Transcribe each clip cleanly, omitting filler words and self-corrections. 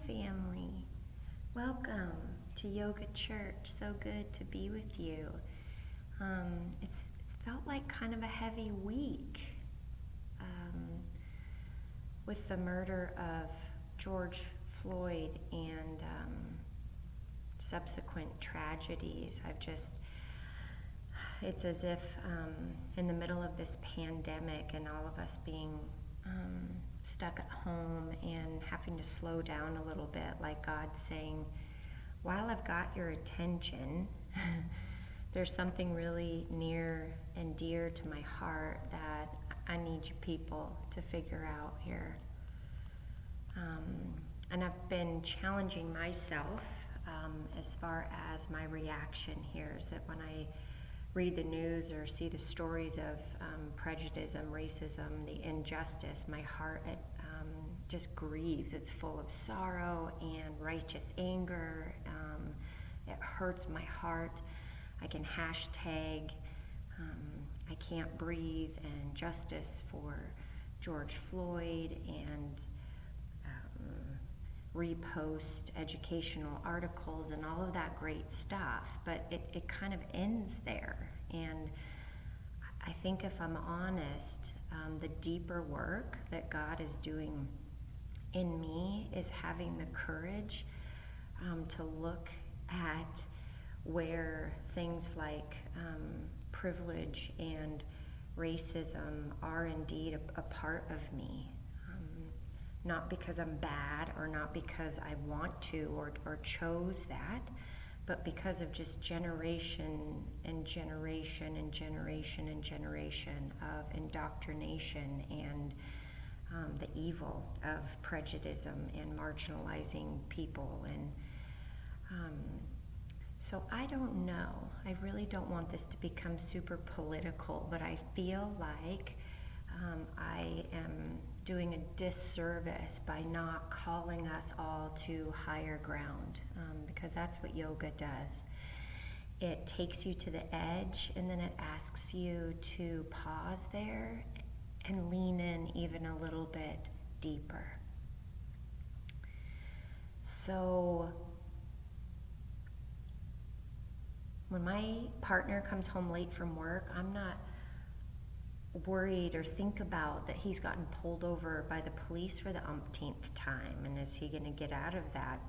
family. Welcome to Yoga Church. So good to be with you. It's felt like kind of a heavy week with the murder of George Floyd and subsequent tragedies. It's as if in the middle of this pandemic and all of us being stuck at home and having to slow down a little bit, like God saying, while I've got your attention, there's something really near and dear to my heart that I need you people to figure out here. And I've been challenging myself as far as my reaction here, is that when I read the news or see the stories of prejudice, racism, the injustice, my heart just grieves. It's full of sorrow and righteous anger. It hurts my heart. I can hashtag I can't breathe and justice for George Floyd and repost educational articles and all of that great stuff, but it kind of ends there. And I think if I'm honest, the deeper work that God is doing in me is having the courage to look at where things like privilege and racism are indeed a part of me. Not because I'm bad or not because I want to or chose that, but because of just generation and generation and generation and generation of indoctrination and the evil of prejudice and marginalizing people. And so I don't know. I really don't want this to become super political, but I feel like I am doing a disservice by not calling us all to higher ground, because that's what yoga does. It takes you to the edge, and then it asks you to pause there and lean in even a little bit deeper. So when my partner comes home late from work, I'm not worried or think about that he's gotten pulled over by the police for the umpteenth time, and is he going to get out of that,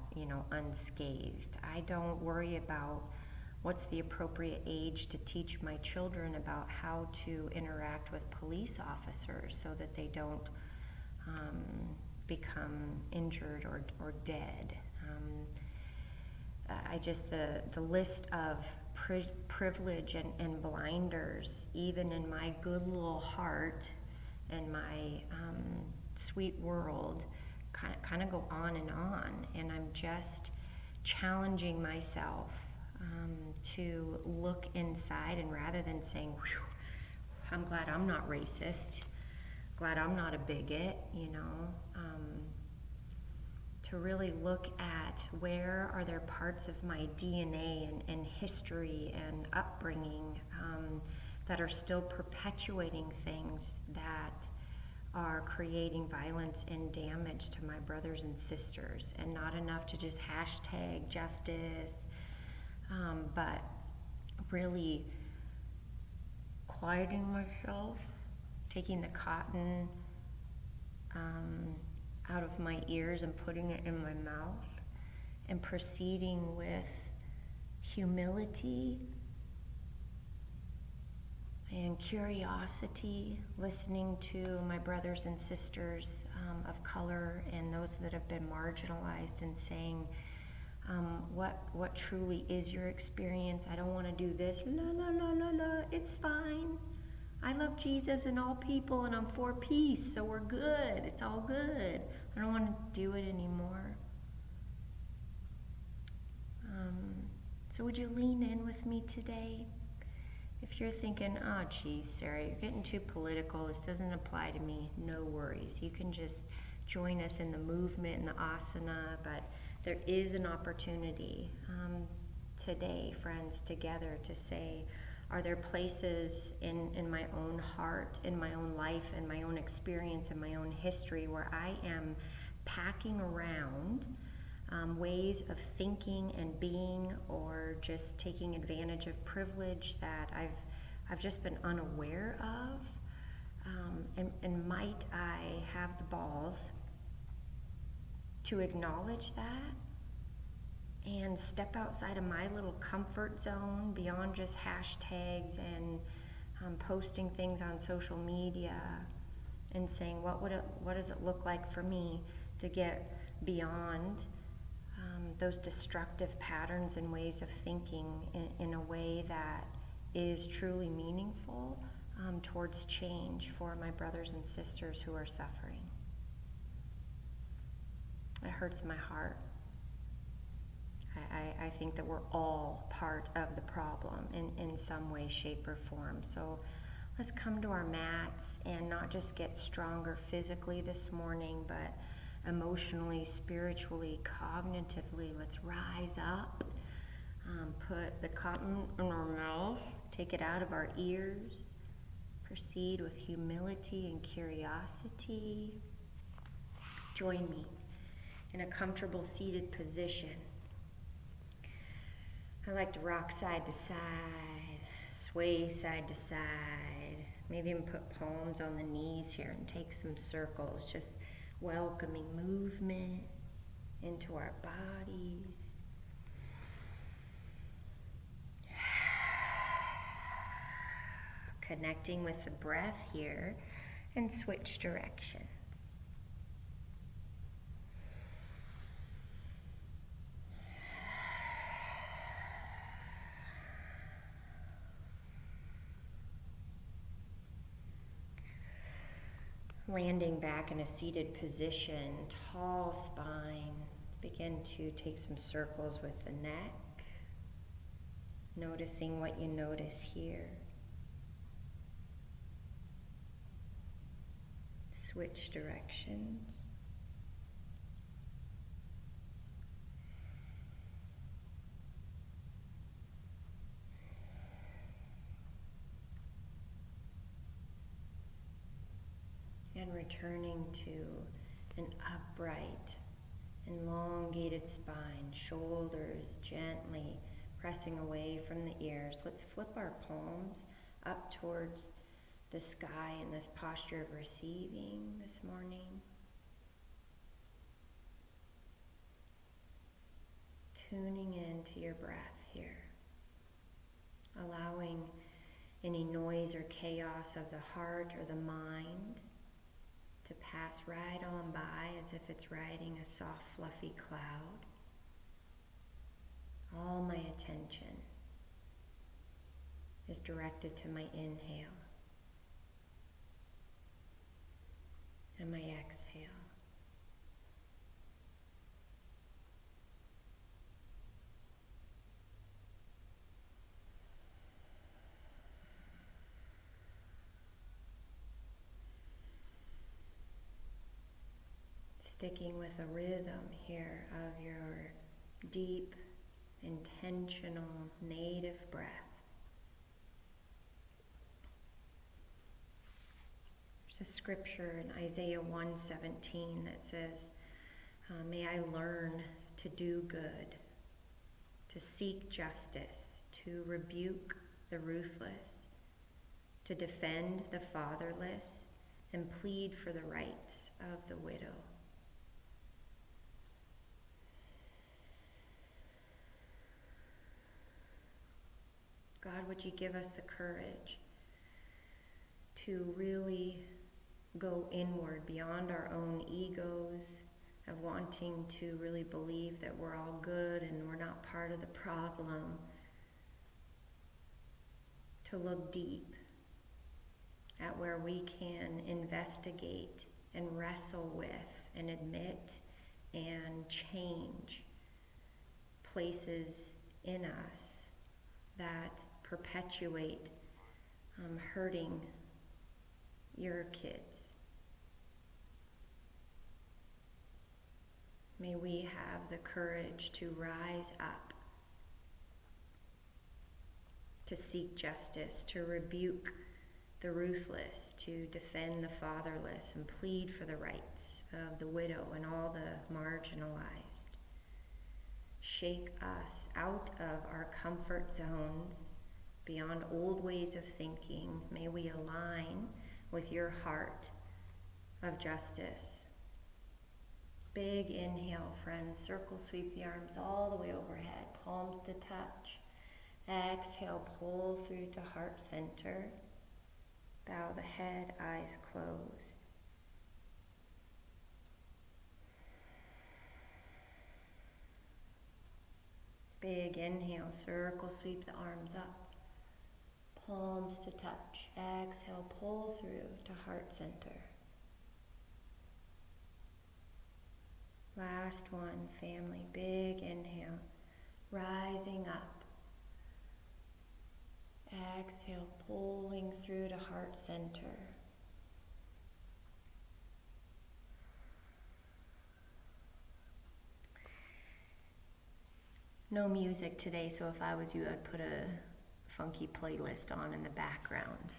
unscathed. I don't worry about what's the appropriate age to teach my children about how to interact with police officers so that they don't become injured or dead. The list of privilege and blinders, even in my good little heart and my sweet world, kind of go on, and I'm just challenging myself to look inside, and rather than saying, I'm glad I'm not racist, glad I'm not a bigot, to really look at where are there parts of my DNA and history and upbringing that are still perpetuating things that are creating violence and damage to my brothers and sisters, and not enough to just hashtag justice, but really quieting myself, taking the cotton out of my ears and putting it in my mouth, and proceeding with humility and curiosity, listening to my brothers and sisters of color and those that have been marginalized, and saying, what truly is your experience? I don't want to do this. No, it's fine. I love Jesus and all people, and I'm for peace, so we're good. It's all good. I don't want to do it anymore. So would you lean in with me today? If you're thinking, oh geez, Sarah, you're getting too political, this doesn't apply to me, no worries. You can just join us in the movement and the asana, but there is an opportunity today, friends, together to say, are there places in my own heart, in my own life, in my own experience, in my own history where I am packing around ways of thinking and being, or just taking advantage of privilege that I've just been unaware of. And might I have the balls to acknowledge that and step outside of my little comfort zone beyond just hashtags and posting things on social media and saying, what does it look like for me to get beyond those destructive patterns and ways of thinking in a way that is truly meaningful towards change for my brothers and sisters who are suffering. It hurts my heart. I think that we're all part of the problem in some way, shape, or form. So let's come to our mats and not just get stronger physically this morning, but emotionally, spiritually, cognitively. Let's rise up. Put the cotton in our mouth. Take it out of our ears. Proceed with humility and curiosity. Join me in a comfortable seated position. I like to rock side to side, sway side to side. Maybe even put palms on the knees here and take some circles, just welcoming movement into our bodies. Connecting with the breath here, and switch directions. Landing back in a seated position, tall spine. Begin to take some circles with the neck, noticing what you notice here. Switch directions. And returning to an upright, elongated spine, shoulders gently pressing away from the ears. Let's flip our palms up towards the sky in this posture of receiving this morning. Tuning into your breath here. Allowing any noise or chaos of the heart or the mind to pass right on by as if it's riding a soft, fluffy cloud. All my attention is directed to my inhale and my exhale. Sticking with a rhythm here of your deep, intentional, native breath. There's a scripture in Isaiah 1:17 that says, may I learn to do good, to seek justice, to rebuke the ruthless, to defend the fatherless, and plead for the rights of the widow. God, would you give us the courage to really go inward beyond our own egos of wanting to really believe that we're all good and we're not part of the problem, to look deep at where we can investigate and wrestle with and admit and change places in us that perpetuate hurting your kids. May we have the courage to rise up, to seek justice, to rebuke the ruthless, to defend the fatherless, and plead for the rights of the widow and all the marginalized. shake us out of our comfort zones, beyond old ways of thinking. May we align with your heart of justice. Big inhale, friends. Circle sweep the arms all the way overhead, palms to touch. Exhale, pull through to heart center. Bow the head, eyes closed. Big inhale, circle sweep the arms up. Palms to touch. Exhale, pull through to heart center. Last one, family. Big inhale, rising up. Exhale, pulling through to heart center. No music today, so if I was you, I'd put a funky playlist on in the background.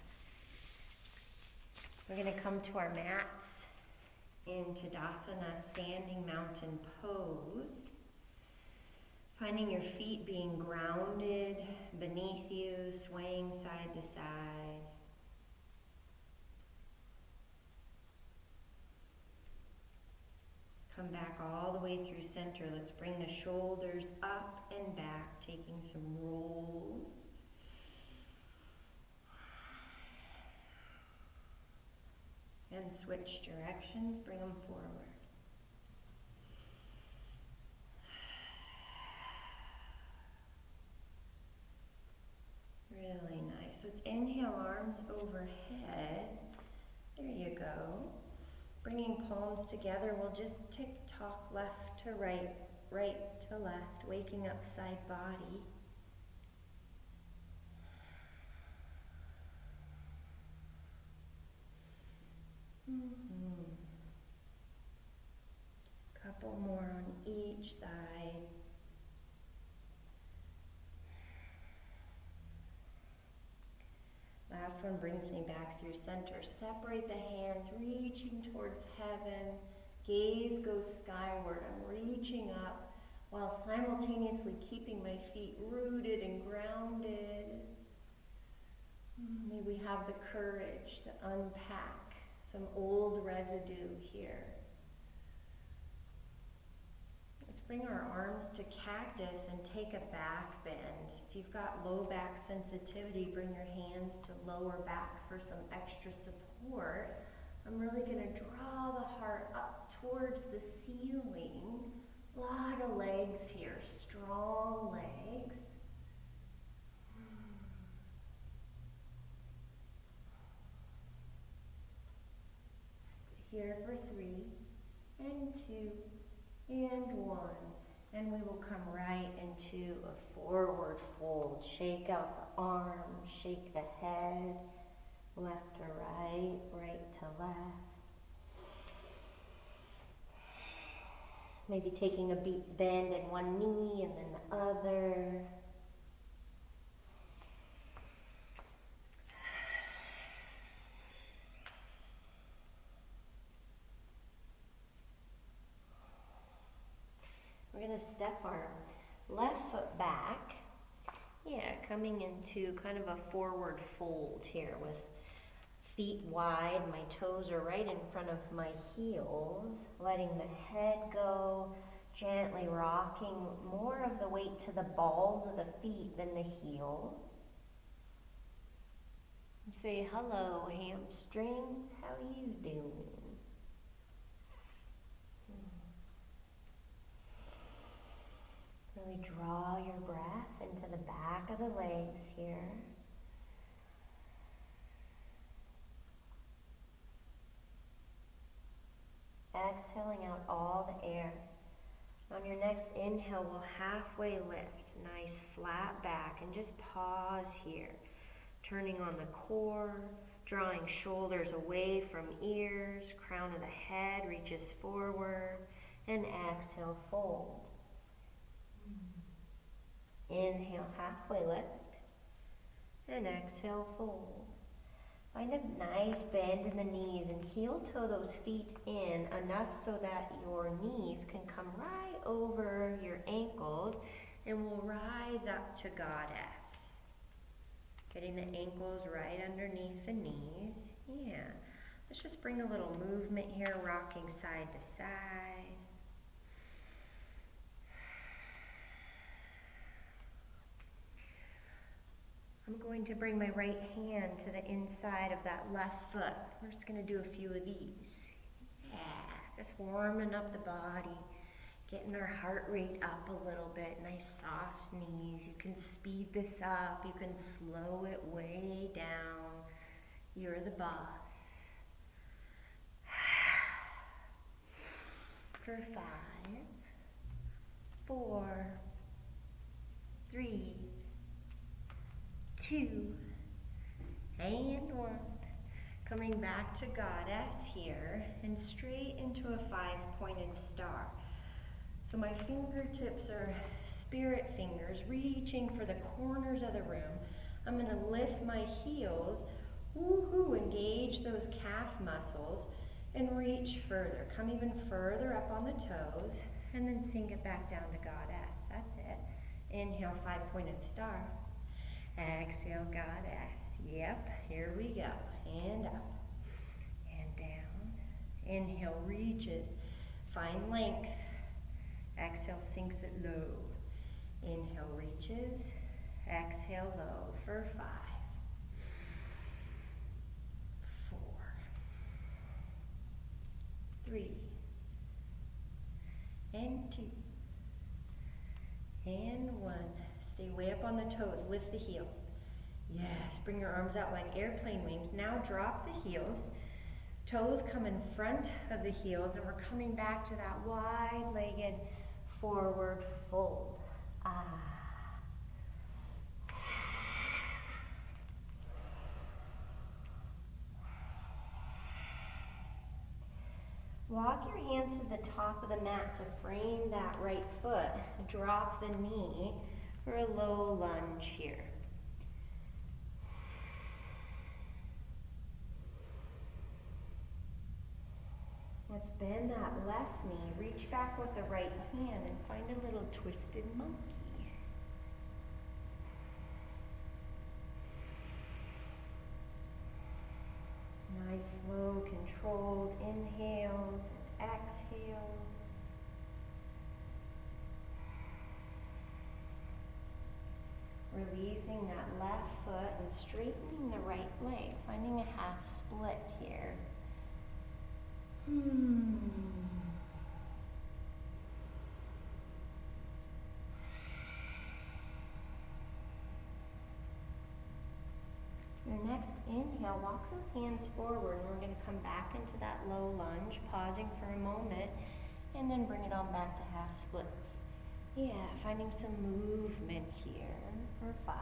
We're going to come to our mats in Tadasana, standing mountain pose. Finding your feet being grounded beneath you, swaying side to side. Come back all the way through center. Let's bring the shoulders up and back, taking some rolls. And switch directions, bring them forward. Really nice. Let's inhale, arms overhead. There you go. Bringing palms together, we'll just tick-tock left to right, right to left, waking up side body. Couple more on each side. Last one brings me back through center. Separate the hands, reaching towards heaven. Gaze goes skyward. I'm reaching up while simultaneously keeping my feet rooted and grounded. May we have the courage to unpack some old residue here. Let's bring our arms to cactus and take a back bend. If you've got low back sensitivity, bring your hands to lower back for some extra support. I'm really going to draw the heart up towards the ceiling. A lot of legs here, strong legs. Here for 3 and 2 and 1. And we will come right into a forward fold. Shake out the arms, shake the head, left to right, right to left. Maybe taking a bend in one knee and then the other. We're going to step our left foot back. Yeah, coming into kind of a forward fold here with feet wide. My toes are right in front of my heels. Letting the head go, gently rocking more of the weight to the balls of the feet than the heels. Say hello, hamstrings. How you doing? Really draw your breath into the back of the legs here. Exhaling out all the air. On your next inhale, we'll halfway lift. Nice flat back, and just pause here. Turning on the core, drawing shoulders away from ears, crown of the head reaches forward, and exhale, fold. Inhale, halfway lift, and exhale, fold. Find a nice bend in the knees and heel toe those feet in enough so that your knees can come right over your ankles, and we'll rise up to Goddess. Getting the ankles right underneath the knees. Yeah. Let's just bring a little movement here, rocking side to side. I'm going to bring my right hand to the inside of that left foot. We're just going to do a few of these. Yeah, just warming up the body, getting our heart rate up a little bit. Nice soft knees. You can speed this up. You can slow it way down. You're the boss. For 5, 4, 3, 2, and 1. Coming back to Goddess here and straight into a 5-pointed star. So my fingertips are spirit fingers reaching for the corners of the room. I'm going to lift my heels, woohoo, engage those calf muscles and reach further. Come even further up on the toes and then sink it back down to Goddess. That's it. Inhale, 5-pointed star. Exhale, Goddess. Yep, here we go. And up and down. Inhale, reaches. Find length. Exhale, sinks it low. Inhale, reaches. Exhale, low for 5, 4, 3, and 2, and 1. Stay way up on the toes. Lift the heels. Yes, bring your arms out like airplane wings. Now drop the heels. Toes come in front of the heels, and we're coming back to that wide-legged forward fold. Walk your hands to the top of the mat to frame that right foot. Drop the knee for a low lunge here. Let's bend that left knee. Reach back with the right hand and find a little twisted monkey. Nice, slow, controlled inhales and exhales. Releasing that left foot and straightening the right leg. Finding a half split here. Your next inhale, walk those hands forward, and we're going to come back into that low lunge, pausing for a moment, and then bring it on back to half splits. Yeah, finding some movement here for 5,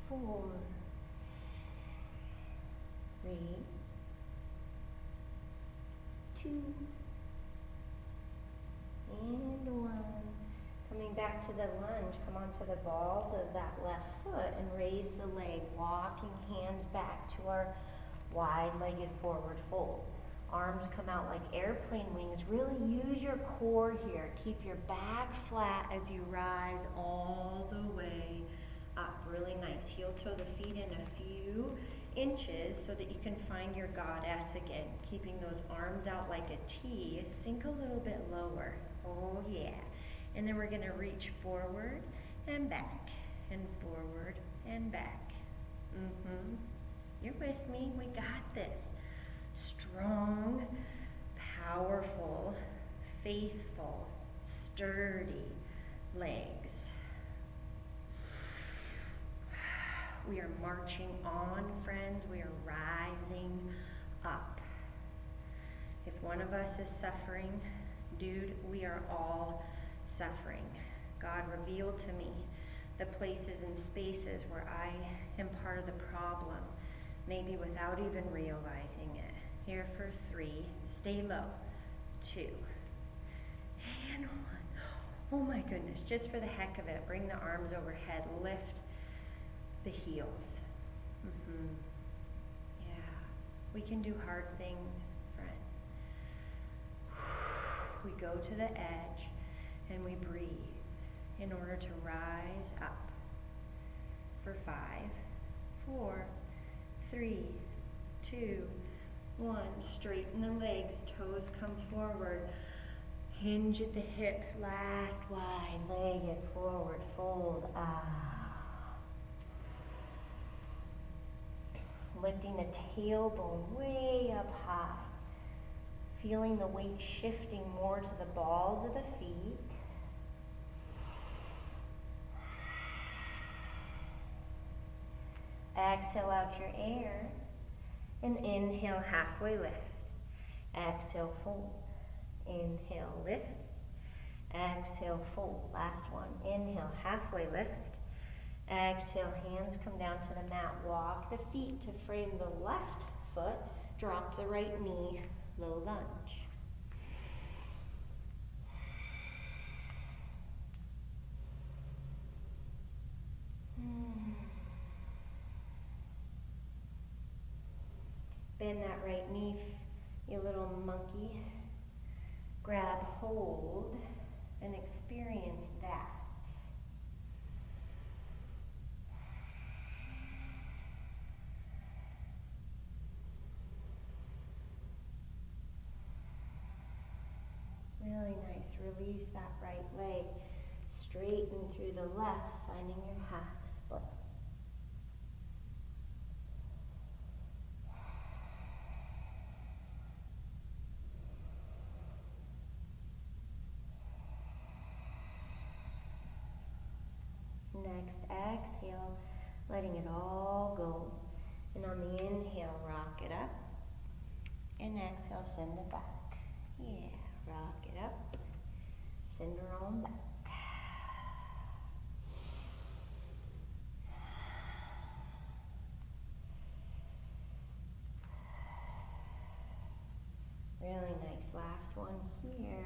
4, 3, 2, and 1. Coming back to the lunge, come onto the balls of that left foot and raise the leg, walking hands back to our wide-legged forward fold. Arms come out like airplane wings. Really use your core here. Keep your back flat as you rise all the way up. Really nice. Heel toe the feet in a few inches so that you can find your Goddess again. Keeping those arms out like a T. Sink a little bit lower. Oh yeah. And then we're going to reach forward and back and forward and back. You're with me. We got this. Strong, powerful, faithful, sturdy legs. We are marching on, friends. We are rising up. If one of us is suffering, dude, we are all suffering. God revealed to me the places and spaces where I am part of the problem, maybe without even realizing it. Here for 3, stay low, 2, and 1. Oh my goodness, just for the heck of it, bring the arms overhead, lift the heels. Yeah. We can do hard things, friend. We go to the edge and we breathe in order to rise up. For 5, 4, 3, 2, 1. Straighten the legs, toes come forward. Hinge at the hips, last wide, leg it forward, fold, Lifting the tailbone way up high. Feeling the weight shifting more to the balls of the feet. Exhale out your air and inhale, halfway lift. Exhale, fold. Inhale, lift. Exhale, fold. Last one. Inhale, halfway lift. Exhale, hands come down to the mat. Walk the feet to frame the left foot. Drop the right knee, low lunge. Bend that right knee, you little monkey. Grab hold and experience that. Really nice. Release that right leg. Straighten through the left, finding your half split. Next, exhale, letting it all go. And on the inhale, rock it up. And exhale, send it back. Yeah, rock it up. Send her on back. Really nice. Last one here.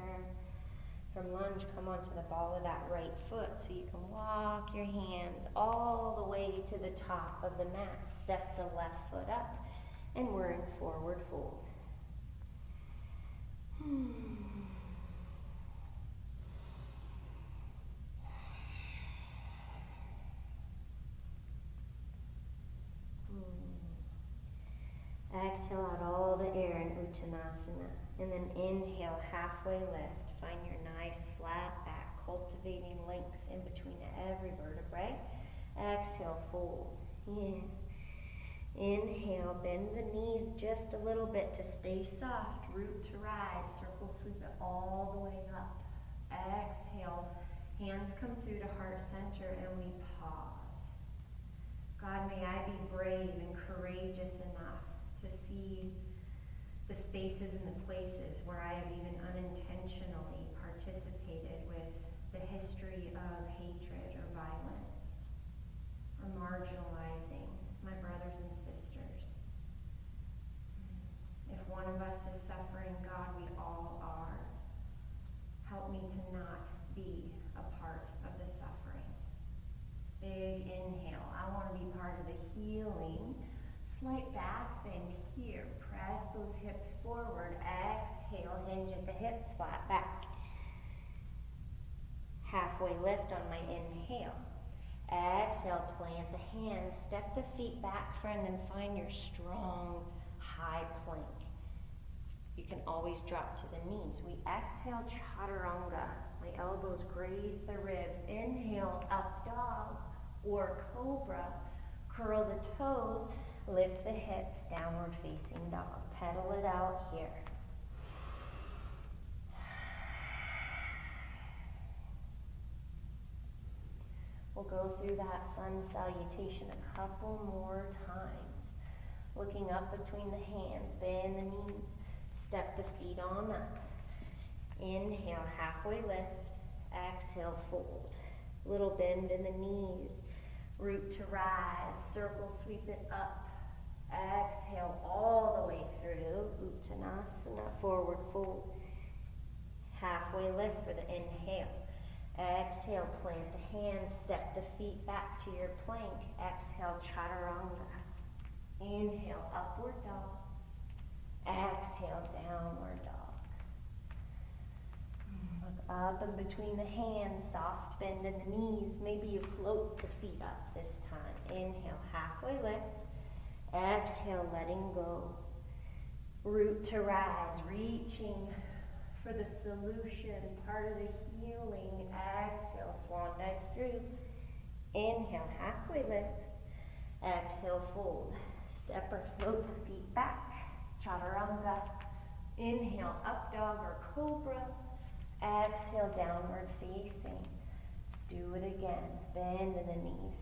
From lunge, come onto the ball of that right foot so you can walk your hands all the way to the top of the mat. Step the left foot up, and we're in forward fold. Exhale out all the air in Uttanasana. And then inhale, halfway lift. Find your nice flat back, cultivating length in between every vertebrae. Exhale, fold. Yeah. Inhale, bend the knees just a little bit to stay soft. Root to rise, circle sweep it all the way up. Exhale, hands come through to heart center and we pause. God, may I be brave and courageous enough to see the spaces and the places where I have even unintentionally participated with the history of hatred or violence, or marginalizing my brothers and sisters. If one of us is suffering, God, we all are. Help me to not be a part of the suffering. Big inhale. I want to be part of the healing. Slight back bend here. Press those hips forward. Exhale, hinge at the hips, flat back. Halfway lift on my inhale. Exhale, plant the hands. Step the feet back, friend, and find your strong, high plank. You can always drop to the knees. We exhale, chaturanga. My elbows graze the ribs. Inhale, up dog or cobra. Curl the toes. Lift the hips, downward facing dog. Pedal it out here. We'll go through that sun salutation a couple more times. Looking up between the hands, bend the knees, step the feet on up. Inhale, halfway lift. Exhale, fold. Little bend in the knees. Root to rise, circle, sweep it up. Exhale all the way through, Uttanasana, forward fold. Halfway lift for the inhale. Exhale, plant the hands, step the feet back to your plank. Exhale, chaturanga. Inhale, upward dog. Exhale, downward dog. Look up and between the hands, soft bend in the knees. Maybe you float the feet up this time. Inhale, halfway lift. Exhale, letting go. Root to rise, reaching for the solution, part of the healing. Exhale, swan dive through. Inhale, halfway lift. Exhale, fold. Step or float the feet back. Chaturanga. Inhale, up dog or cobra. Exhale, downward facing. Let's do it again. Bend in the knees.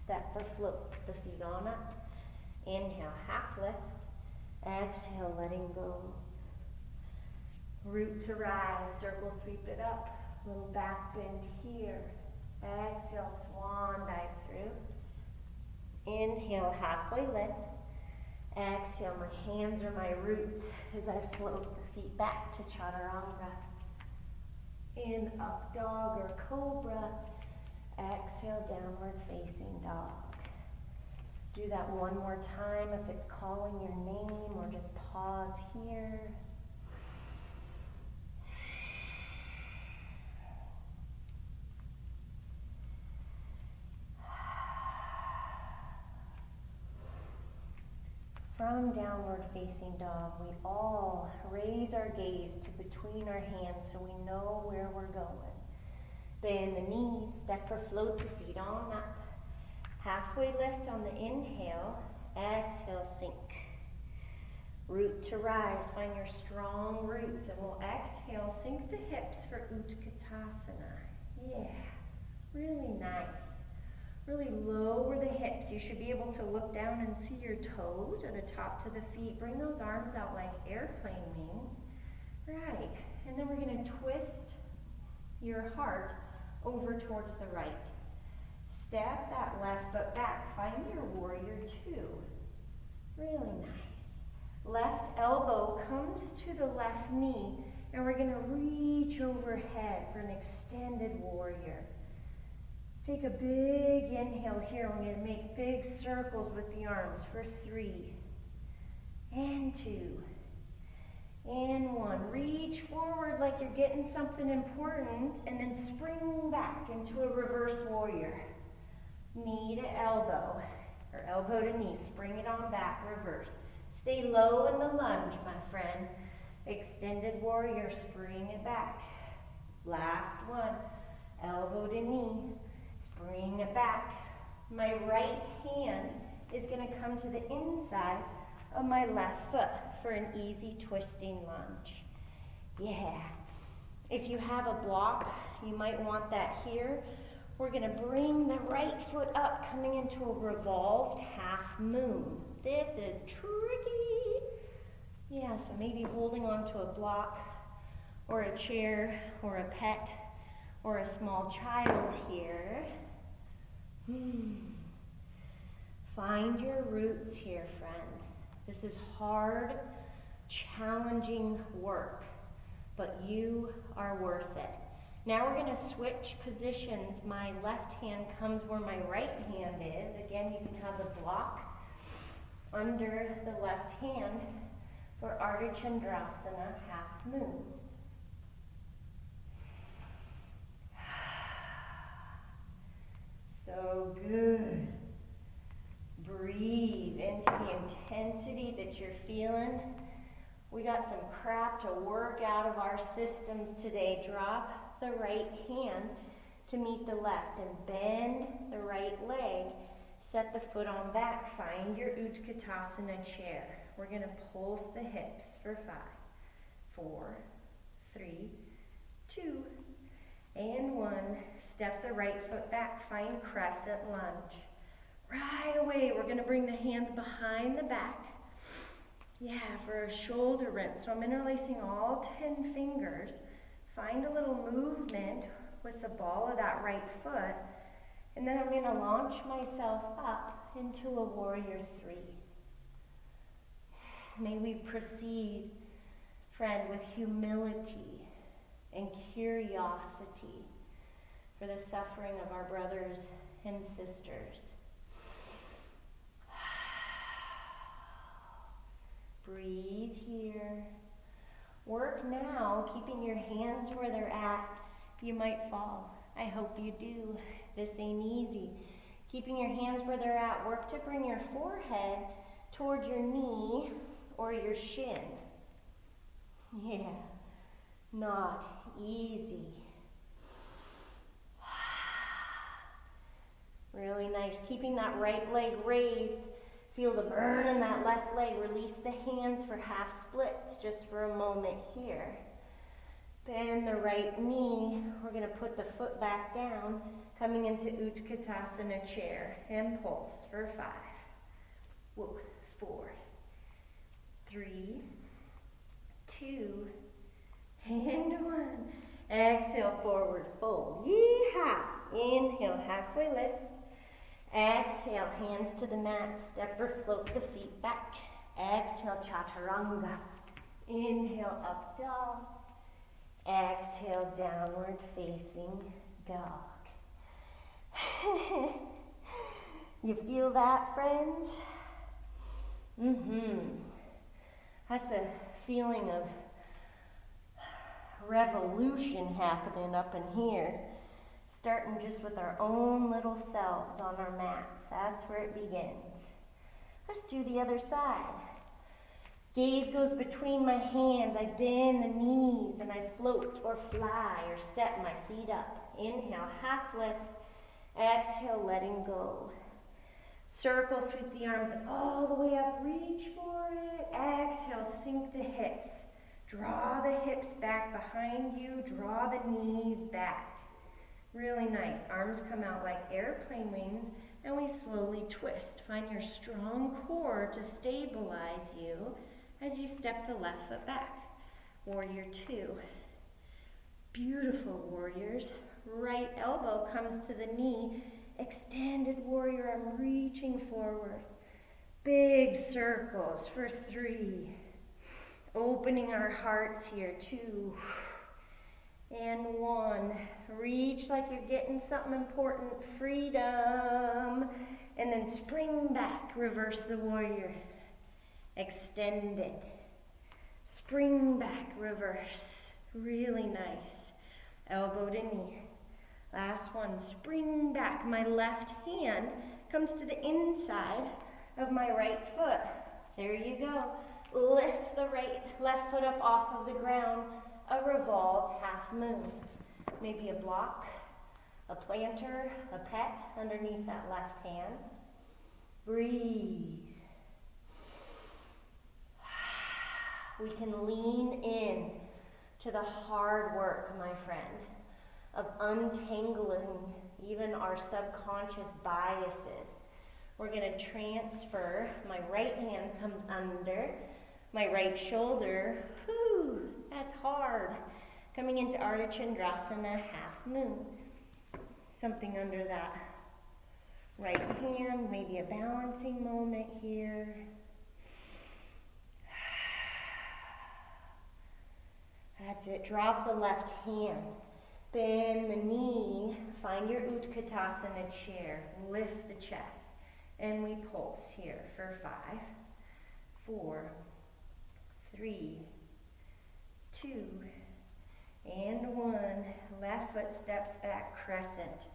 Step or float the feet on up. Inhale, half lift. Exhale, letting go. Root to rise. Circle, sweep it up. Little back bend here. Exhale, swan dive through. Inhale, halfway lift. Exhale, my hands are my roots as I float the feet back to chaturanga. In up dog or cobra. Exhale, downward facing dog. Do that one more time if it's calling your name, or just pause here. From downward facing dog, we all raise our gaze to between our hands so we know where we're going. Bend the knees, step or float the feet on up. Halfway lift on the inhale, exhale, sink. Root to rise, find your strong roots, and we'll exhale, sink the hips for Utkatasana. Yeah, really nice. Really lower the hips. You should be able to look down and see your toes or the tops of the feet. Bring those arms out like airplane wings. Right, and then we're going to twist your heart over towards the right. Step that left foot back. Find your warrior two. Really nice. Left elbow comes to the left knee, and we're going to reach overhead for an extended warrior. Take a big inhale here. We're going to make big circles with the arms for 3 and 2 and 1. Reach forward like you're getting something important, and then spring back into a reverse warrior. Knee to elbow, or elbow to knee. Spring it on back, reverse. Stay low in the lunge, my friend. Extended warrior, spring it back. Last one, elbow to knee. Bring it back. My right hand is going to come to the inside of my left foot for an easy twisting lunge. Yeah. If you have a block, you might want that here. We're going to bring the right foot up, coming into a revolved half moon. This is tricky. Yeah, so maybe holding onto a block or a chair or a pet or a small child here. Find your roots here, friend. This is hard, challenging work, but you are worth it. Now we're going to switch positions. My left hand comes where my right hand is. Again, you can have a block under the left hand for Ardha Chandrasana, half moon. So good. Breathe into the intensity that you're feeling. We got some crap to work out of our systems today. Drop the right hand to meet the left and bend the right leg. Set the foot on back. Find your Utkatasana chair. We're going to pulse the hips for 5, 4, 3, 2, and 1. Step the right foot back, find crescent lunge. Right away, we're going to bring the hands behind the back. Yeah, for a shoulder rinse. So I'm interlacing all 10 fingers. Find a little movement with the ball of that right foot. And then I'm going to launch myself up into a warrior 3. May we proceed, friend, with humility and curiosity for the suffering of our brothers and sisters. Breathe here. Work now, keeping your hands where they're at. You might fall. I hope you do. This ain't easy. Keeping your hands where they're at. Work to bring your forehead towards your knee or your shin. Yeah, not easy. Really nice. Keeping that right leg raised. Feel the burn in that left leg. Release the hands for half splits just for a moment here. Bend the right knee. We're going to put the foot back down, coming into Utkatasana chair. And pulse for 5, 4, 3, 2, and 1. Exhale, forward fold. Yeehaw! Inhale, halfway lift. Exhale, hands to the mat. Step or float the feet back. Exhale, chaturanga. Inhale, up dog. Exhale, downward facing dog. You feel that, friends? That's a feeling of revolution happening up in here. Starting just with our own little selves on our mats. That's where it begins. Let's do the other side. Gaze goes between my hands. I bend the knees and I float or fly or step my feet up. Inhale, half lift. Exhale, letting go. Circle, sweep the arms all the way up. Reach for it. Exhale, sink the hips. Draw the hips back behind you. Draw the knees back. Really nice. Arms come out like airplane wings, and we slowly twist. Find your strong core to stabilize you as you step the left foot back. Warrior 2. Beautiful, warriors. Right elbow comes to the knee. Extended warrior, I'm reaching forward. Big circles for 3. Opening our hearts here, 2. And 1. Reach like you're getting something important. Freedom. And then spring back. Reverse the warrior. Extend it. Spring back. Reverse. Really nice. Elbow to knee. Last one. Spring back. My left hand comes to the inside of my right foot. There you go. Lift the left foot up off of the ground. A revolved half moon. Maybe a block, a planter, a pet underneath that left hand. Breathe. We can lean in to the hard work, my friend, of untangling even our subconscious biases. We're going to transfer. My right hand comes under my right shoulder. Whew, that's hard. Coming into Ardha Chandrasana, half moon. Something under that right hand, maybe a balancing moment here. That's it. Drop the left hand. Bend the knee. Find your Utkatasana chair. Lift the chest. And we pulse here for 5, 4, 3, 2, and 1. Left foot steps back, crescent.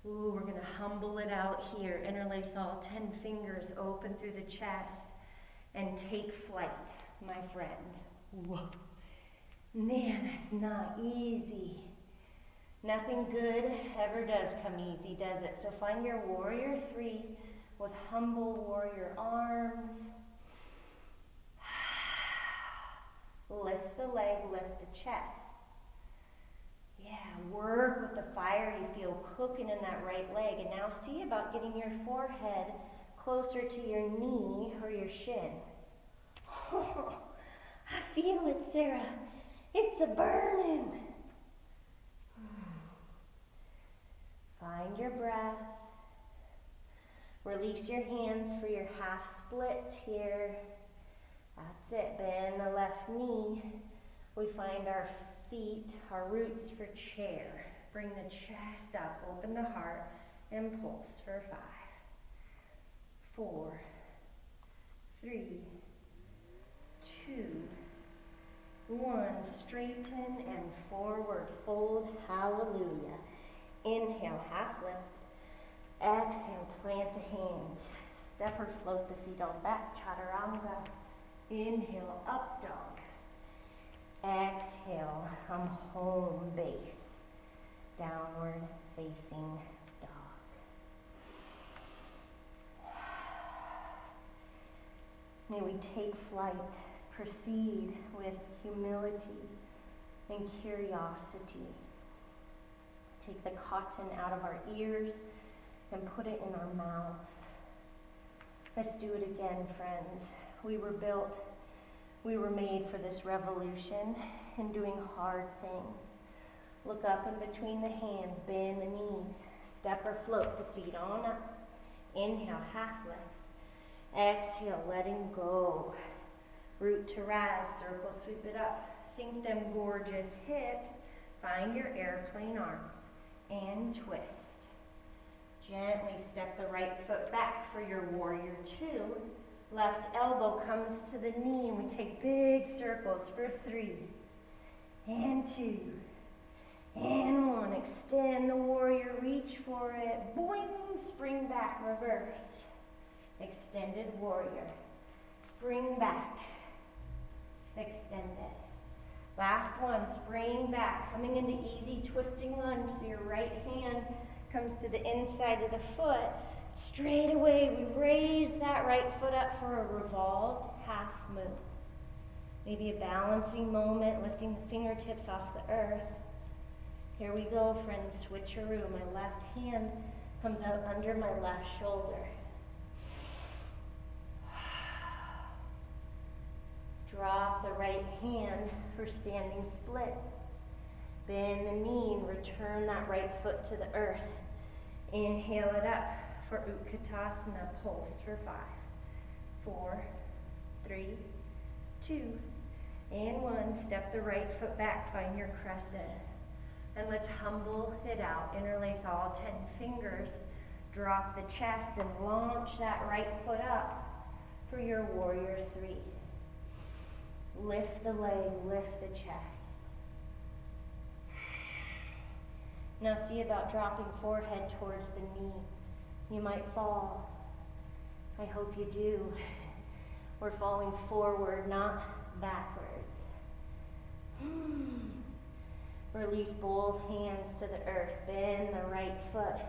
Ooh, we're going to humble it out here. Interlace all 10 fingers open through the chest and take flight, my friend. Whoa. Man, that's not easy. Nothing good ever does come easy, does it? So find your warrior 3 with humble warrior arms. Lift the leg, lift the chest. Yeah, work with the fire you feel cooking in that right leg. And now see about getting your forehead closer to your knee or your shin. Oh, I feel it, Sarah. It's a burning. Find your breath. Release your hands for your half split here. That's it. Bend the left knee. We find our feet, our roots for chair. Bring the chest up, open the heart, and pulse for 5, 4, 3, 2, 1. Straighten and forward fold. Hallelujah. Inhale, half lift. Exhale, plant the hands. Step or float the feet on back. Chaturanga. Inhale, up dog. Exhale, come home base. Downward facing dog. May we take flight, proceed with humility and curiosity. Take the cotton out of our ears and put it in our mouth. Let's do it again, friends. We were made for this revolution and doing hard things. Look up in between the hands, bend the knees, step or float the feet on up. Inhale, half lift. Exhale, letting go. Root to rise, circle, sweep it up. Sink them gorgeous hips. Find your airplane arms and twist. Gently step the right foot back for your warrior 2. Left elbow comes to the knee and we take big circles for 3 and 2 and 1. Extend the warrior, reach for it. Boing, spring back, reverse. Extended warrior. Spring back. Extended. Last one, spring back. Coming into easy twisting lunge. So your right hand comes to the inside of the foot. Straight away, we raise that right foot up for a revolved half moon. Maybe a balancing moment, lifting the fingertips off the earth. Here we go, friends, switcheroo. My left hand comes out under my left shoulder. Drop the right hand for standing split. Bend the knee and return that right foot to the earth. Inhale it up for Utkatasana, pulse for 5, 4, 3, 2, and 1. Step the right foot back, find your crescent. And let's humble it out. Interlace all 10 fingers. Drop the chest and launch that right foot up for your warrior 3. Lift the leg, lift the chest. Now see about dropping forehead towards the knee. You might fall. I hope you do. We're falling forward, not backwards. Release both hands to the earth. Bend the right foot.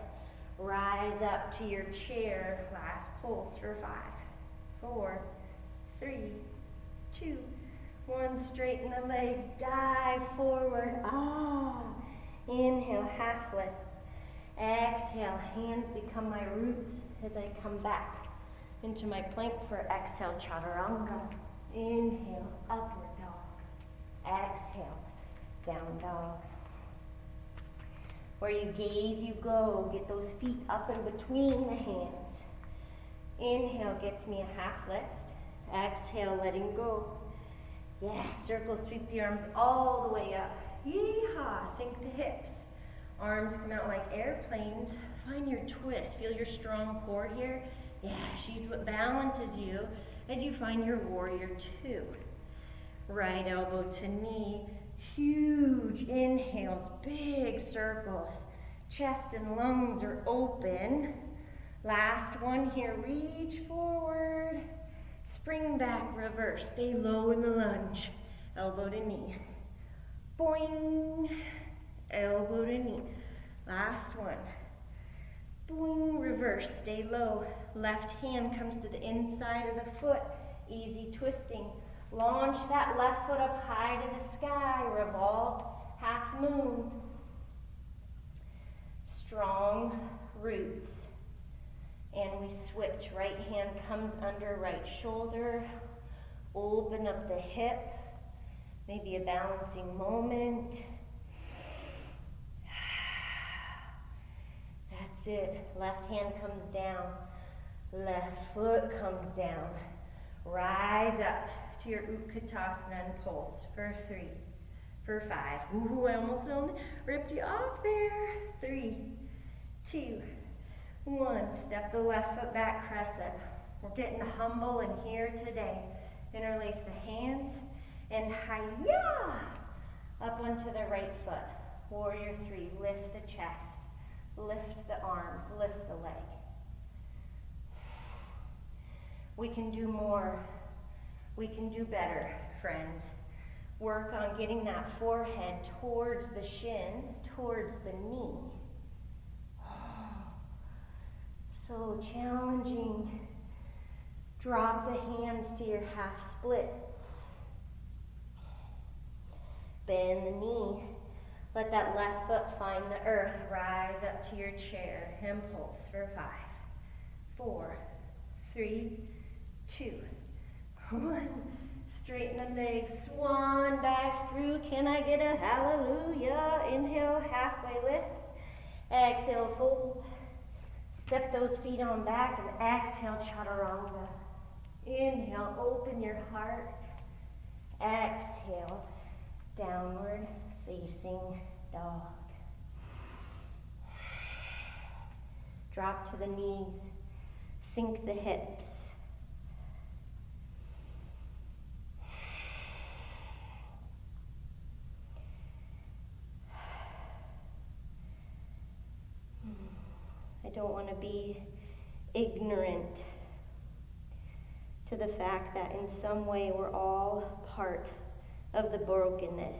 Rise up to your chair. Last pulse for 5, 4, 3, 2, 1. Straighten the legs. Dive forward. Inhale, half lift. Exhale, hands become my roots as I come back into my plank for exhale, chaturanga. Inhale, upward dog. Exhale, down dog. Where you gaze, you go. Get those feet up in between the hands. Inhale gets me a half lift. Exhale, letting go. Yeah, circle, sweep the arms all the way up. Yeehaw, sink the hips. Arms come out like airplanes. Find your twist. Feel your strong core here. Yeah, she's what balances you as you find your warrior 2. Right elbow to knee. Huge inhales, big circles. Chest and lungs are open. Last one here. Reach forward. Spring back, reverse. Stay low in the lunge. Elbow to knee. Boing. Elbow to knee. Last one. Boing, reverse, stay low. Left hand comes to the inside of the foot. Easy twisting. Launch that left foot up high to the sky. Revolved half moon. Strong roots. And we switch. Right hand comes under right shoulder. Open up the hip. Maybe a balancing moment. That's it. Left hand comes down. Left foot comes down. Rise up to your Utkatasana and pulse for 3, for 5. Ooh, I almost ripped you off there. 3, 2, 1. Step the left foot back, crescent. We're getting humble in here today Interlace the hands and hi-ya! Up onto the right foot. Warrior 3, lift the chest, lift the arms, lift the leg. We can do more. We can do better, friends. Work on getting that forehead towards the shin, towards the knee. So challenging. Drop the hands to your half split. Bend the knee. Let that left foot find the earth. Rise up to your chair. Impulse for 5, 4, 3, 2, 1. Straighten the legs. Swan dive through. Can I get a hallelujah? Inhale, halfway lift. Exhale, fold. Step those feet on back and exhale, chaturanga. Inhale, open your heart. Exhale, downward facing dog. Drop to the knees. Sink the hips. I don't want to be ignorant to the fact that in some way we're all part of the brokenness.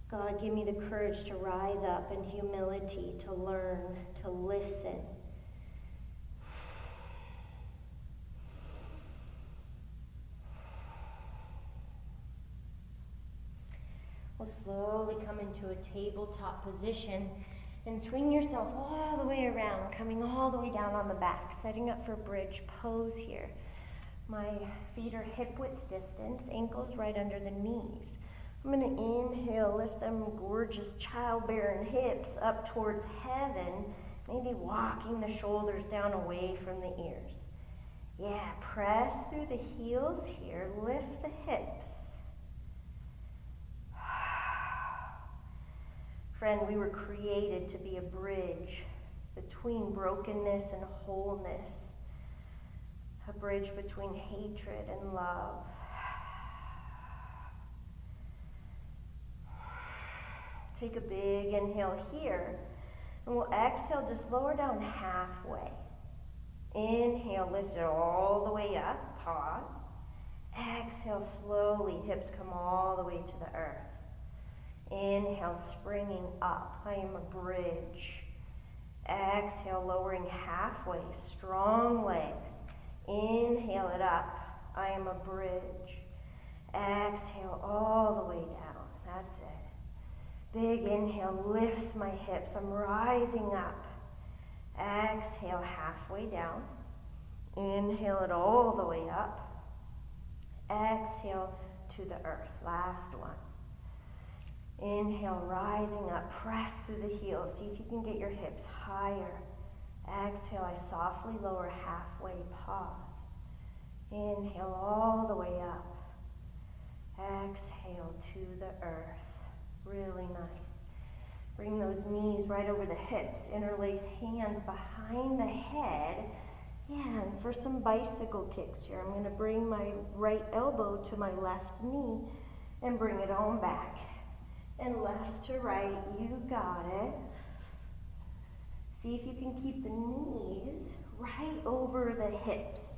God, give me the courage to rise up in humility, to learn, to listen. We'll slowly come into a tabletop position and swing yourself all the way around, coming all the way down on the back, setting up for bridge pose here. My feet are hip width distance, ankles right under the knees. I'm going to inhale, lift them gorgeous childbearing hips up towards heaven, maybe walking the shoulders down away from the ears. Yeah, press through the heels here, lift the hips. Friend, we were created to be a bridge between brokenness and wholeness, a bridge between hatred and love. Take a big inhale here, and we'll exhale, just lower down halfway. Inhale, lift it all the way up, pause. Exhale, slowly, hips come all the way to the earth. Inhale, springing up. I am a bridge. Exhale, lowering halfway. Strong legs. Inhale it up. I am a bridge. Exhale all the way down. That's it. Big inhale lifts my hips. I'm rising up. Exhale halfway down. Inhale it all the way up. Exhale to the earth. Last one. Inhale, rising up, press through the heels. See if you can get your hips higher. Exhale, I softly lower halfway, pause. Inhale all the way up. Exhale to the earth. Really nice. Bring those knees right over the hips. Interlace hands behind the head. Yeah, and for some bicycle kicks here, I'm going to bring my right elbow to my left knee and bring it on back. And left to right, you got it. See if you can keep the knees right over the hips.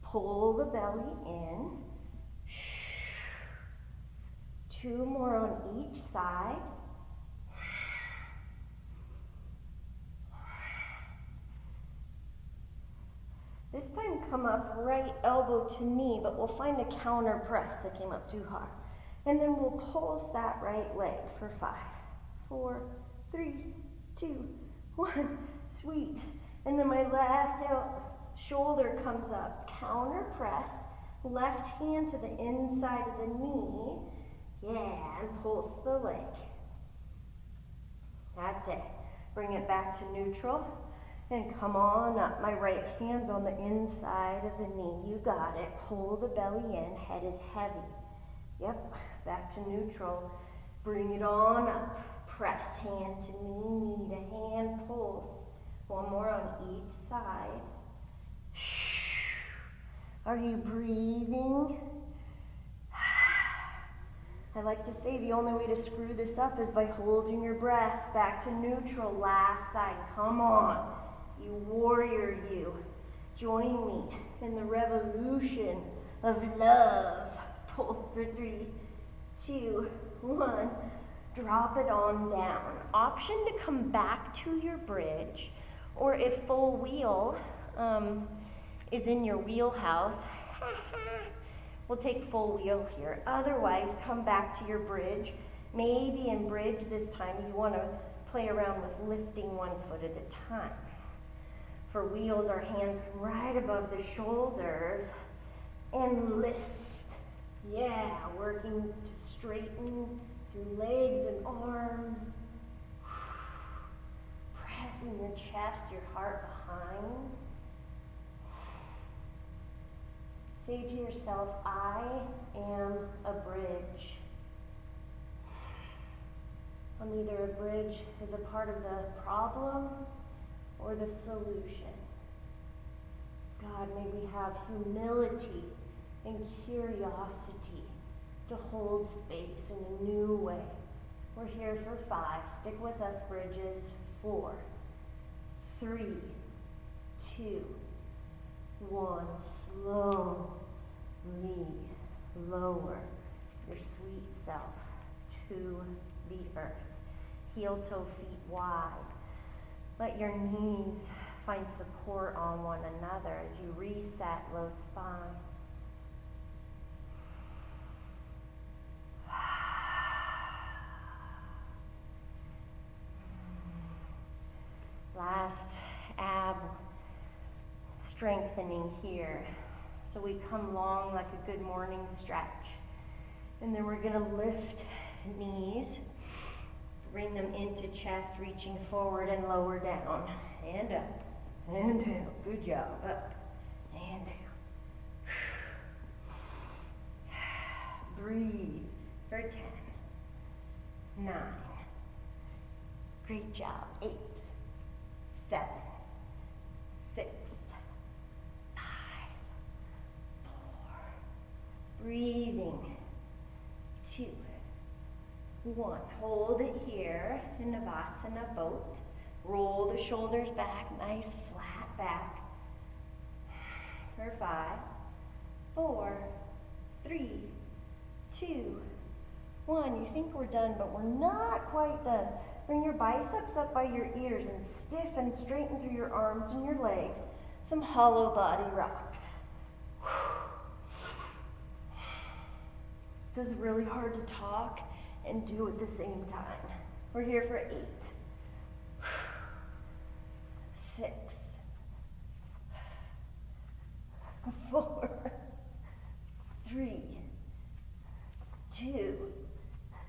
Pull the belly in. 2 more on each side. This time come up right elbow to knee, but we'll find a counter press that came up too hard. And then we'll pulse that right leg for 5, 4, 3, 2, 1. Sweet. And then my left shoulder comes up. Counter press. Left hand to the inside of the knee. Yeah, and pulse the leg. That's it. Bring it back to neutral. And come on up. My right hand's on the inside of the knee. You got it. Pull the belly in. Head is heavy. Yep. Back to neutral. Bring it on up. Press hand to knee, knee to hand, pulse. 1 more on each side. Are you breathing? I like to say the only way to screw this up is by holding your breath. Back to neutral, last side. Come on, you warrior, you. Join me in the revolution of love. Pulse for 3, 2, 1. Drop it on down. Option to come back to your bridge, or if full wheel is in your wheelhouse, we'll take full wheel here. Otherwise, come back to your bridge. Maybe in bridge this time you want to play around with lifting one foot at a time. For wheels, our hands come right above the shoulders and lift. Yeah, working to straighten your legs and arms. Pressing your chest, your heart behind. Say to yourself, I am a bridge. I'm either a bridge as a part of the problem or the solution. God, may we have humility and curiosity to hold space in a new way. We're here for 5. Stick with us, bridges. 4, 3, 2, 1. Slowly lower your sweet self to the earth. Heel toe feet wide. Let your knees find support on one another as you reset low spine. Last ab strengthening here. So we come long like a good morning stretch. And then we're going to lift knees, bring them into chest, reaching forward and lower down. And up, and down. Good job. Up, and down. Breathe for 10, 9. Great job. 8, 7, 6, 5, 4. Breathing. 2, 1. Hold it here in Navasana boat. Roll the shoulders back, nice flat back. For 5, 4, 3, 2, 1. You think we're done, but we're not quite done. Bring your biceps up by your ears and stiffen, straighten through your arms and your legs. Some hollow body rocks. This is really hard to talk and do at the same time. We're here for 8, 6, 4, 3, 2,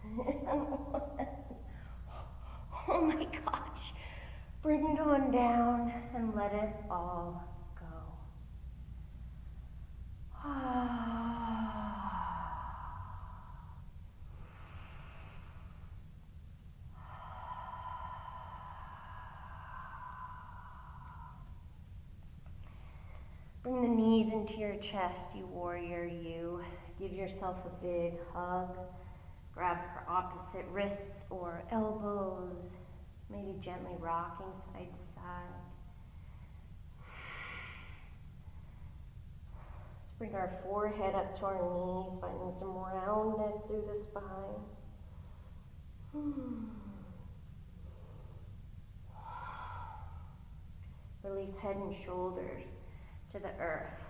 and 1. Oh my gosh. Bring it on down and let it all go. Bring the knees into your chest, you warrior, you. Give yourself a big hug. Grab for opposite wrists or elbows, maybe gently rocking side to side. Let's bring our forehead up to our knees, finding some roundness through the spine. Release head and shoulders to the earth.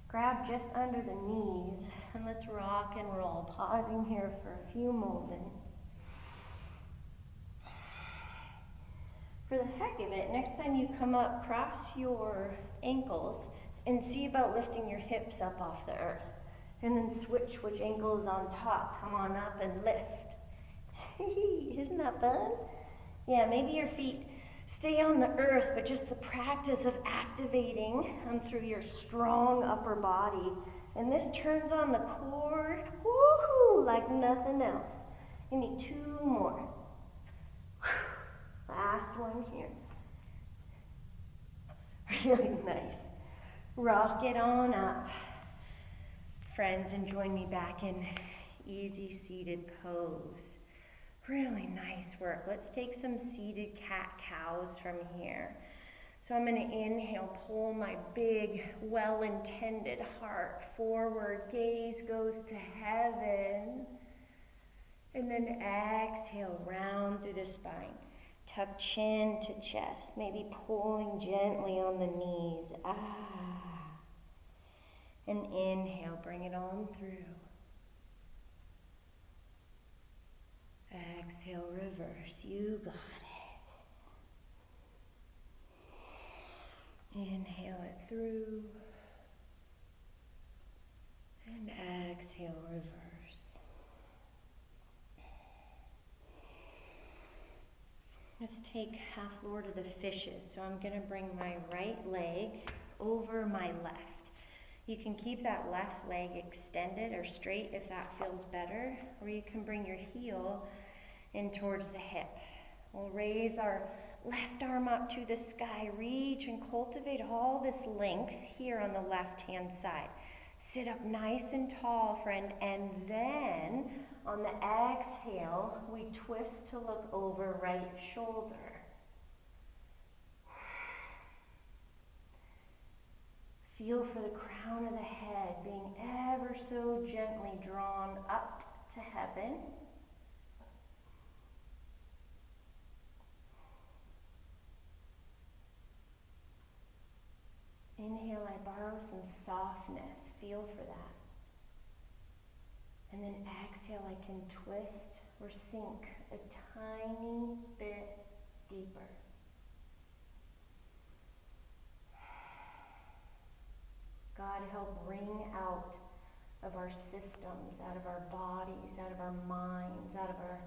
Grab just under the knees and let's rock and roll, pausing here for a few moments. For the heck of it, next time you come up, cross your ankles and see about lifting your hips up off the earth. And then switch which ankle is on top. Come on up and lift. Isn't that fun? Yeah, maybe your feet stay on the earth, but just the practice of activating through your strong upper body. And this turns on the core, woohoo, like nothing else. You need 2 more. Last one here. Really nice. Rock it on up, friends, and join me back in easy seated pose. Really nice work. Let's take some seated cat-cows from here. So I'm going to inhale, pull my big, well-intended heart forward. Gaze goes to heaven. And then exhale, round through the spine. Tuck chin to chest, maybe pulling gently on the knees. And inhale, bring it on through. Exhale, reverse. You got it. Inhale it through. And exhale, reverse. Let's take half Lord of the Fishes. So I'm going to bring my right leg over my left. You can keep that left leg extended or straight if that feels better, or you can bring your heel in towards the hip. We'll raise our left arm up to the sky, reach and cultivate all this length here on the left-hand side. Sit up nice and tall, friend, and then on the exhale, we twist to look over right shoulder. Feel for the crown of the head being ever so gently drawn up to heaven. Inhale, I borrow some softness. Feel for that. And then exhale, I can twist or sink a tiny bit deeper. God, help wring out of our systems, out of our bodies, out of our minds, out of our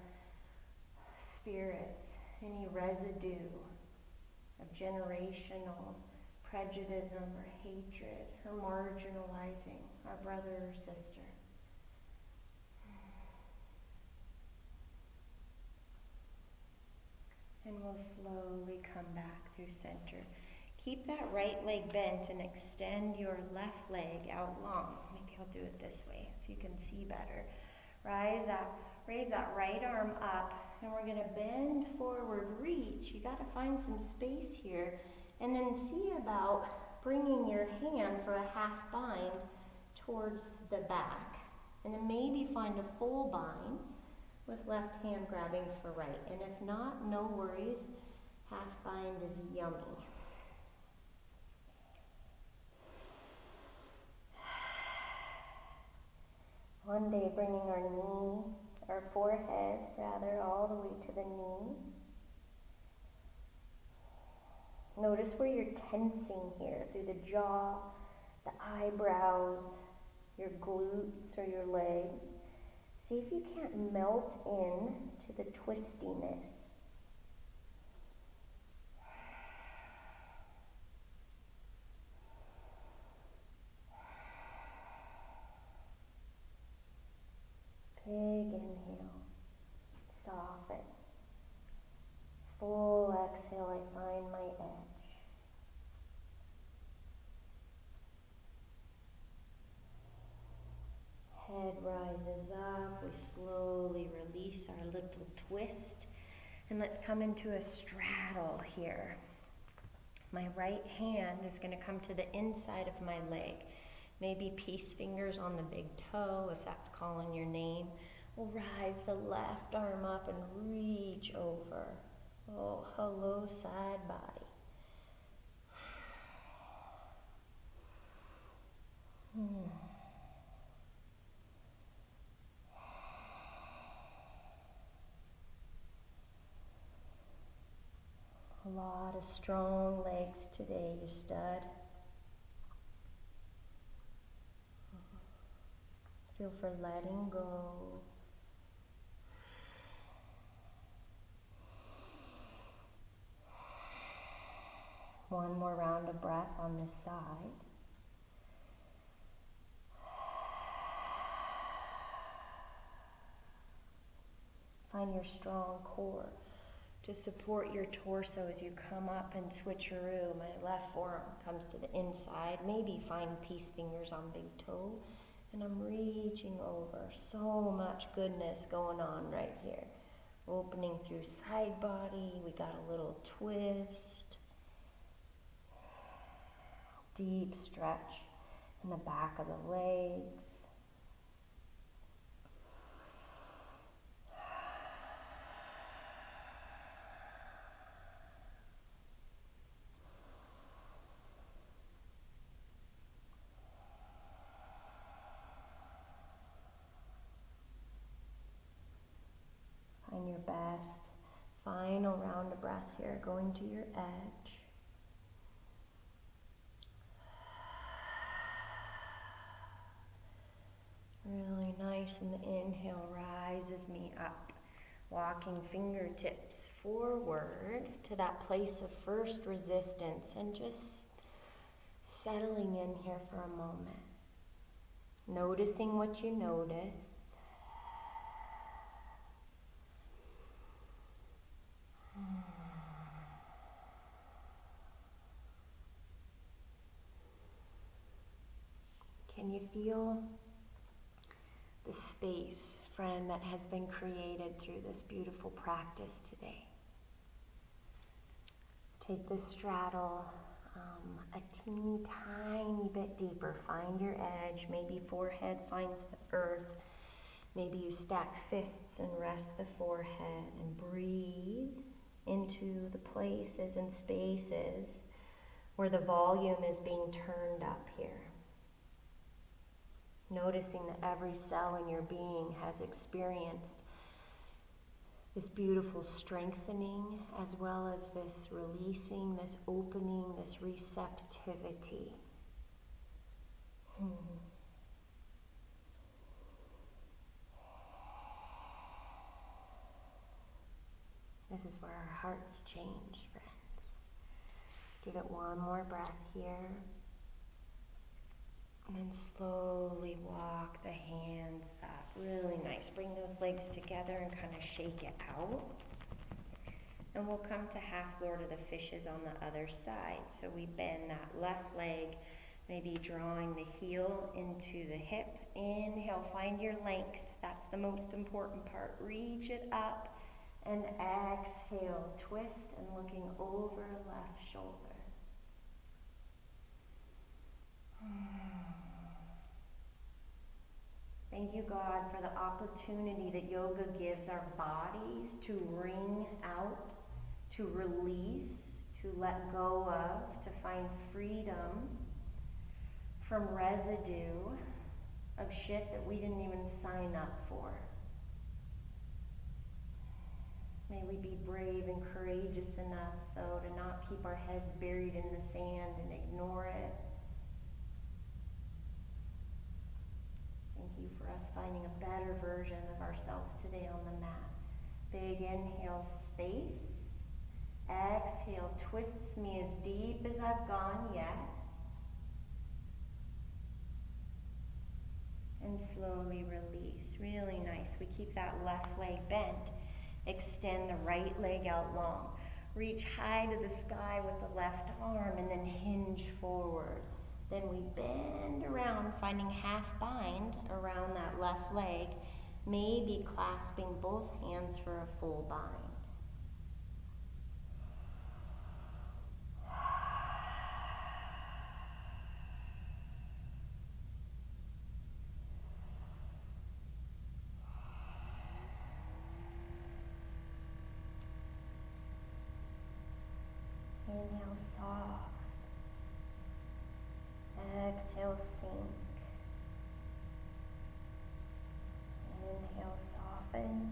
spirits, any residue of generational prejudice or hatred or marginalizing our brother or sister. And we'll slowly come back through center. Keep that right leg bent and extend your left leg out long. Maybe I'll do it this way so you can see better. Raise that right arm up, and we're gonna bend forward, reach. You gotta find some space here, and then see about bringing your hand for a half bind towards the back. And then maybe find a full bind with left hand grabbing for right. And if not, no worries, half bind is yummy. One day bringing our forehead rather, all the way to the knee. Notice where you're tensing here, through the jaw, the eyebrows, your glutes or your legs. See if you can't melt in to the twistiness. Big inhale, soften. Full exhale, I find my edge. Head rises up, we slowly release our little twist, and let's come into a straddle here. My right hand is going to come to the inside of my leg. Maybe peace fingers on the big toe, if that's calling your name. We'll rise the left arm up and reach over. Oh, hello, side body. A lot of strong legs today, you stud. Feel for letting go. One more round of breath on this side. Find your strong core. to support your torso as you come up and switcheroo. My left forearm comes to the inside. Maybe find peace fingers on big toe. And I'm reaching over. So much goodness going on right here. Opening through side body. We got a little twist. Deep stretch in the back of the legs. Find your best final round of breath here, going to your edge. Really nice, and the inhale rises me up, walking fingertips forward to that place of first resistance and just settling in here for a moment. Noticing what you notice. Can you feel the space, friend, that has been created through this beautiful practice today? Take this straddle a teeny tiny bit deeper. Find your edge. Maybe forehead finds the earth. Maybe you stack fists and rest the forehead and breathe into the places and spaces where the volume is being turned up here. Noticing that every cell in your being has experienced this beautiful strengthening, as well as this releasing, this opening, this receptivity. This is where our hearts change, friends. Give it one more breath here. And then slowly walk the hands up. Really nice. Bring those legs together and kind of shake it out. And we'll come to half Lord of the Fishes on the other side. So we bend that left leg, maybe drawing the heel into the hip. Inhale, find your length. That's the most important part. Reach it up. And exhale, twist and looking over left shoulder. Thank you, God, for the opportunity that yoga gives our bodies to wring out, to release, to let go of, to find freedom from residue of shit that we didn't even sign up for. May we be brave and courageous enough, though, to not keep our heads buried in the sand and ignore it. Thank you for us finding a better version of ourselves today on the mat. Big inhale, space. Exhale, twists me as deep as I've gone yet. And slowly release. Really nice. We keep that left leg bent. Extend the right leg out long. Reach high to the sky with the left arm and then hinge forward. Then we bend around, finding half bind around that left leg, maybe clasping both hands for a full bind. Inhale, soft. Exhale, sink. Inhale, soften.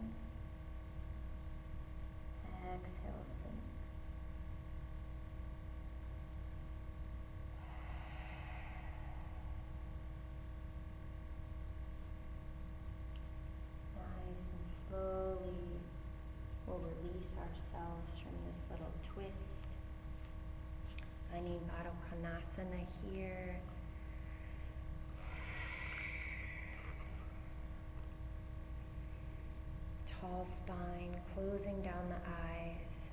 Exhale, sink. Nice, and slowly we'll release ourselves from this little twist. Finding Baddha Konasana here. Tall spine, closing down the eyes.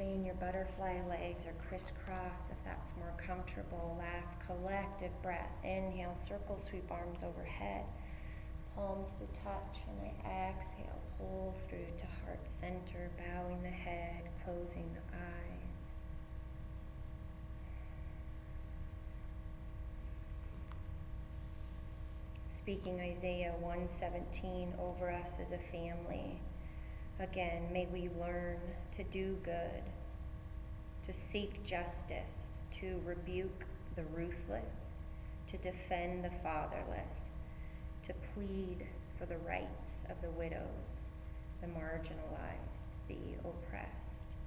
Stay in your butterfly legs or crisscross if that's more comfortable. Last collective breath. Inhale, circle sweep arms overhead. Palms to touch, and I exhale, pull through to heart center, bowing the head, closing the eyes. Speaking Isaiah 1:17 over us as a family. Again, may we learn to do good, to seek justice, to rebuke the ruthless, to defend the fatherless, to plead for the rights of the widows, the marginalized, the oppressed.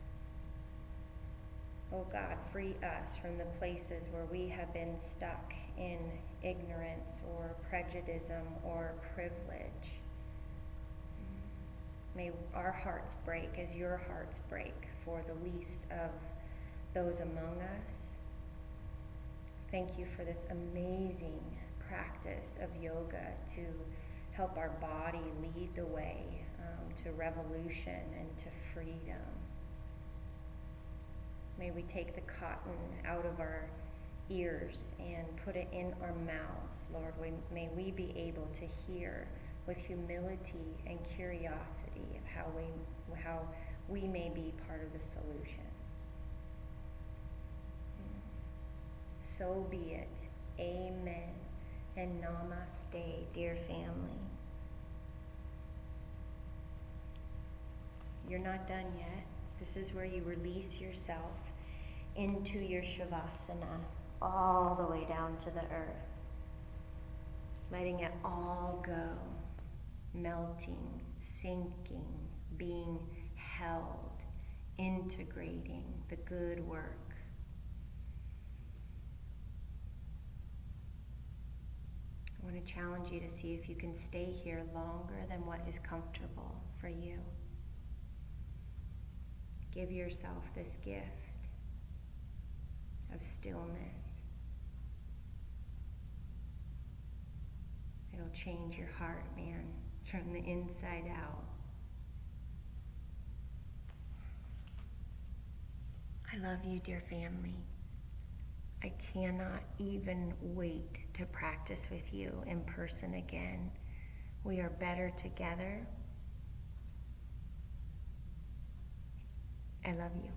Oh God, free us from the places where we have been stuck in ignorance or prejudice or privilege. May our hearts break as your hearts break for the least of those among us. Thank you for this amazing practice of yoga to help our body lead the way to revolution and to freedom. May we take the cotton out of our ears and put it in our mouths, Lord. May we be able to hear with humility and curiosity of how we may be part of the solution. So be it. Amen. And namaste, dear family. You're not done yet. This is where you release yourself into your shavasana, all the way down to the earth. Letting it all go. Melting, sinking, being held, integrating the good work. I want to challenge you to see if you can stay here longer than what is comfortable for you. Give yourself this gift of stillness. It'll change your heart, man, from the inside out. I love you, dear family. I cannot even wait to practice with you in person again. We are better together. I love you.